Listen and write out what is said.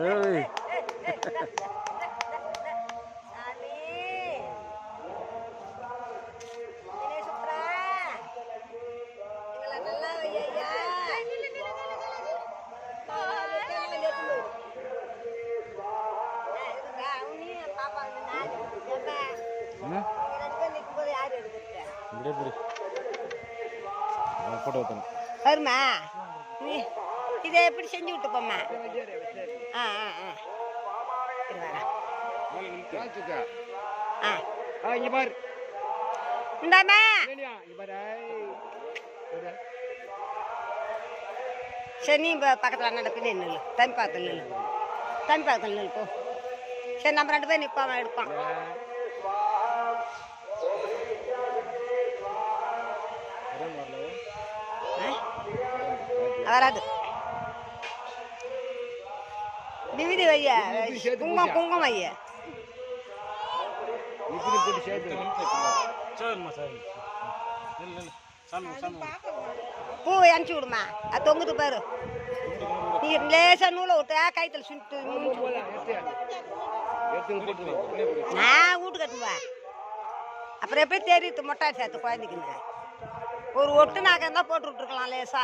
ஏய் வருமா நீ இதை எப்படி செஞ்சு விட்டு போம்மா இந்தாமா சரி நீ பக்கத்தில் நடப்பின்னு நில்லு தம்பி பக்கத்தில் நில்லு தம்பி பக்கத்தில் நில்லு போ சரி நம்ம 2 பேரும் நிற்பான் எடுப்பான் வராது விவிதி வையா குங்குமம் ஐயா பூ அனுப்பிச்சி விடுமா அது தொங்குது பாரு நீ லேசா நூலை விட்டா கைத்தில் சுட்டு நான் வீட்டு கட்டுவா அப்புறம் எப்படி தெரியுது மொட்டாடி சேர்த்து குழந்தைக்குன்னு ஒரு ஒட்டு நாக்கம் தான் போட்டு விட்டுருக்கலாம் லேசா